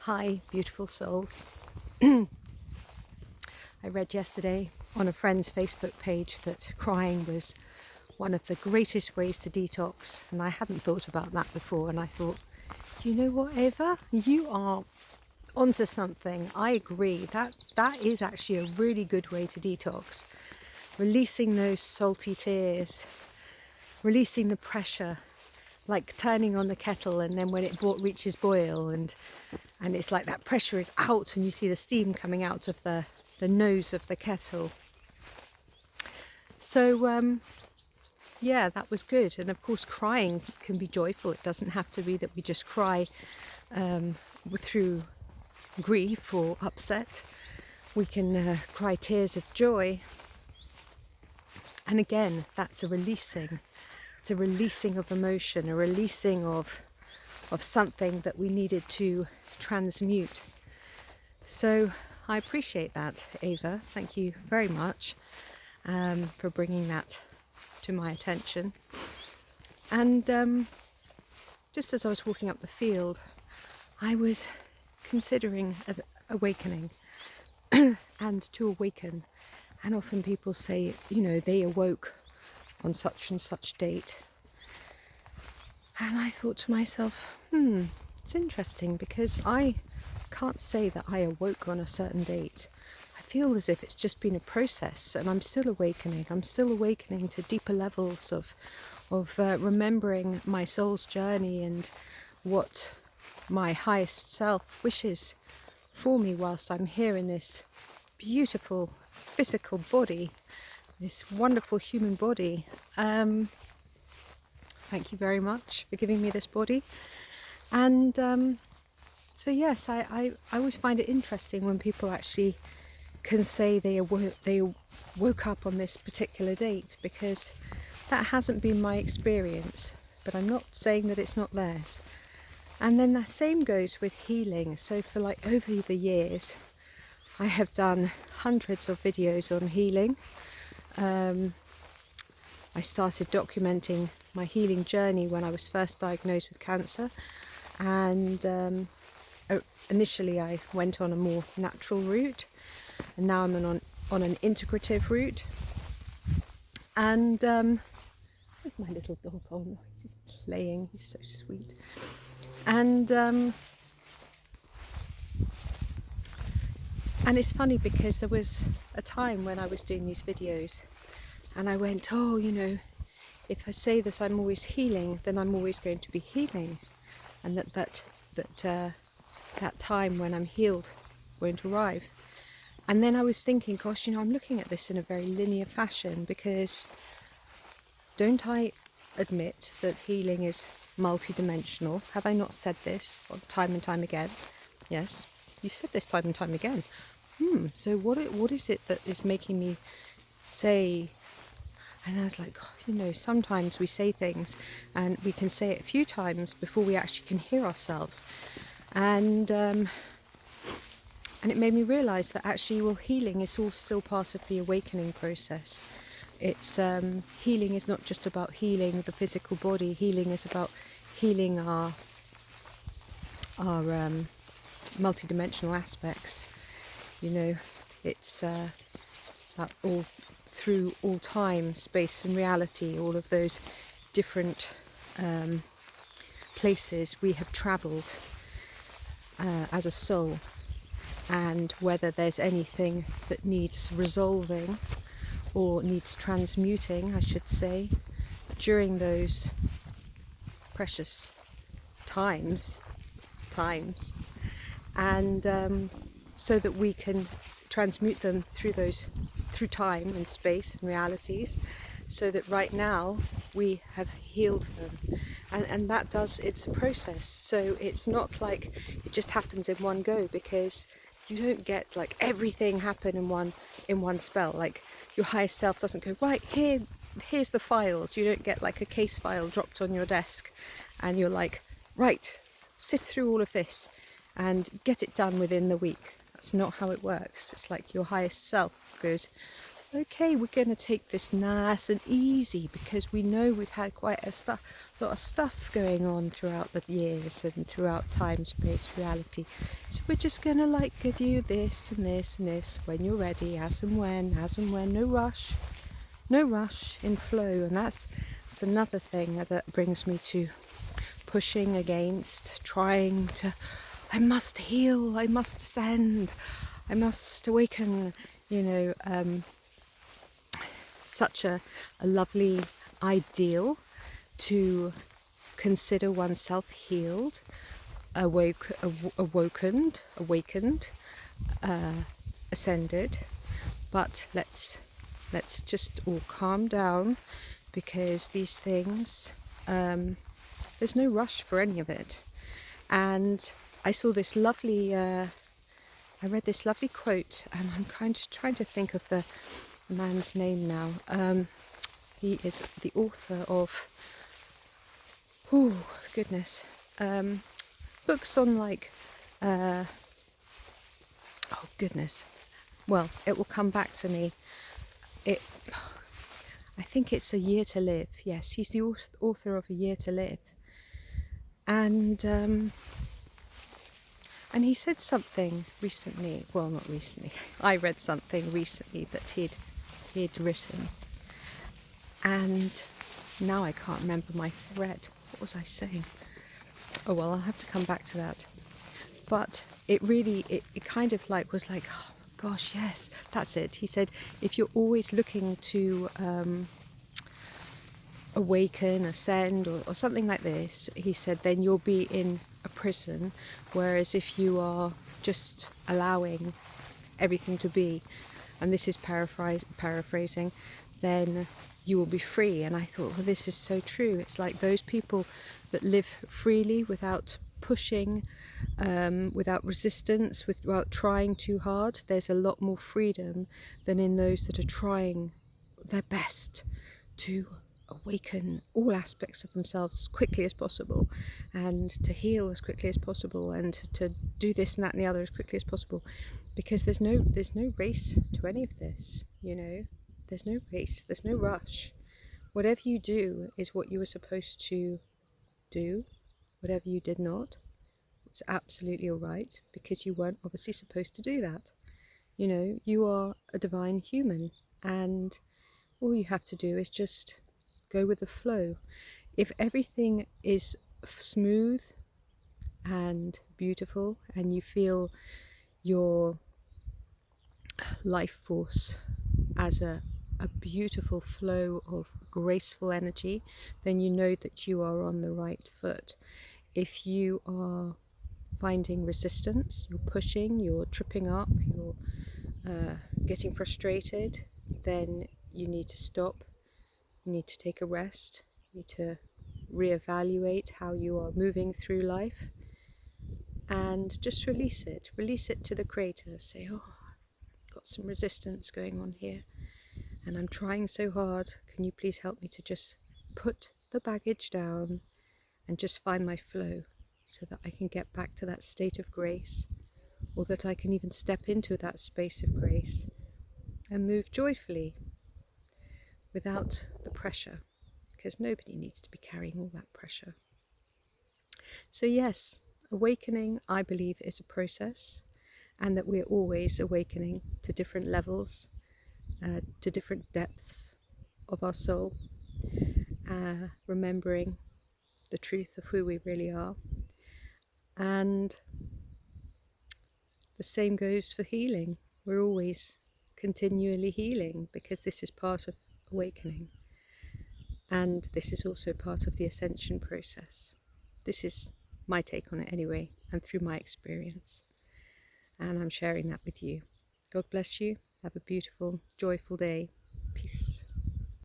Hi, beautiful souls. I read yesterday on a friend's Facebook page that crying was one of the greatest ways to detox, and I hadn't thought about that before, and I thought, you know what, Ava, you are onto something. I agree, that is actually a really good way to detox. Releasing those salty tears, releasing the pressure, like turning on the kettle, and then when it reaches boil and it's like that pressure is out and you see the steam coming out of the nose of the kettle. So yeah, that was good. And of course crying can be joyful. It doesn't have to be that we just cry through grief or upset. We can cry tears of joy, and again, that's a releasing. It's a releasing of emotion, a releasing of something that we needed to transmute. So I appreciate that, Ava. Thank you very much for bringing that to my attention. And just as I was walking up the field, I was considering awakening and to awaken. And often people say, you know, they awoke on such and such date. And I thought to myself, it's interesting, because I can't say that I awoke on a certain date. I feel as if it's just been a process, and I'm still awakening. I'm still awakening to deeper levels of remembering my soul's journey and what my highest self wishes for me whilst I'm here in this beautiful physical body, this wonderful human body. Thank you very much for giving me this body. And so yes, I always find it interesting when people actually can say they woke up on this particular date, because that hasn't been my experience, but I'm not saying that it's not theirs. And then the same goes with healing. So for like over the years, I have done hundreds of videos on healing. I started documenting my healing journey when I was first diagnosed with cancer, and initially I went on a more natural route, and now I'm on an integrative route. And there's my little dog. Oh no, he's playing, he's so sweet. And it's funny, because there was a time when I was doing these videos and I went, oh, you know, if I say that I'm always healing, then I'm always going to be healing, and that time when I'm healed won't arrive. And then I was thinking, gosh, you know, I'm looking at this in a very linear fashion, because don't I admit that healing is multidimensional? Have I not said this time and time again? Yes, you've said this time and time again. So what is it that is making me say? And I was like, God, you know, sometimes we say things and we can say it a few times before we actually can hear ourselves. And it made me realise that actually, well, healing is all still part of the awakening process. It's healing is not just about healing the physical body. Healing is about healing our multidimensional aspects. You know, it's all through all time, space and reality, all of those different places we have travelled as a soul, and whether there's anything that needs resolving or needs transmuting, I should say, during those precious times, and so that we can transmute them through time and space and realities, so that right now we have healed them. And that it's a process. So it's not like it just happens in one go, because you don't get like everything happen in one spell. Like your highest self doesn't go, right, here's the files. You don't get like a case file dropped on your desk and you're like, right, sift through all of this and get it done within the week. That's not how it works. It's like your highest self goes, okay, we're going to take this nice and easy because we know we've had quite a lot of stuff going on throughout the years and throughout time, space, reality. So we're just going to like give you this and this and this when you're ready, as and when, no rush, in flow. And that's another thing that brings me to pushing against, trying to, I must heal, I must ascend, I must awaken, you know. Such a lovely ideal to consider oneself healed, awakened, ascended. But let's just all calm down, because these things, there's no rush for any of it. And I saw this lovely, I read this lovely quote, and I'm kind of trying to think of the man's name now. He is the author of, oh goodness, books on like, oh goodness, well, it will come back to me. I think it's A Year to Live. Yes, he's the author of A Year to Live, and he said something recently. Well, not recently. I read something recently that he'd written, and now I can't remember my thread. What was I saying? Oh well, I'll have to come back to that. But it really, it kind of like was like, oh gosh, yes, that's it. He said, if you're always looking to awaken, ascend, or something like this, he said, then you'll be in a prison. Whereas if you are just allowing everything to be, and this is paraphrasing, then you will be free. And I thought, well, this is so true. It's like those people that live freely without pushing, without resistance, without trying too hard. There's a lot more freedom than in those that are trying their best to awaken all aspects of themselves as quickly as possible, and to heal as quickly as possible, and to do this and that and the other as quickly as possible, because there's no race to any of this, you know. There's no race, there's no rush. Whatever you do is what you were supposed to do. Whatever you did not, it's absolutely all right, because you weren't obviously supposed to do that. You know, you are a divine human, and all you have to do is just go with the flow. If everything is smooth and beautiful, and you feel your life force as a beautiful flow of graceful energy, then you know that you are on the right foot. If you are finding resistance, you're pushing, you're tripping up, you're getting frustrated, then you need to stop. You need to take a rest. You need to reevaluate how you are moving through life, and just release it. Release it to the Creator. Say, oh, I've got some resistance going on here, and I'm trying so hard. Can you please help me to just put the baggage down and just find my flow, so that I can get back to that state of grace, or that I can even step into that space of grace and move joyfully without the pressure, because nobody needs to be carrying all that pressure. So yes, awakening, I believe, is a process, and that we're always awakening to different levels, to different depths of our soul, remembering the truth of who we really are. And the same goes for healing. We're always continually healing, because this is part of awakening, and this is also part of the ascension process. This is my take on it anyway, and through my experience, and I'm sharing that with you. God bless you. Have a beautiful, joyful day. Peace.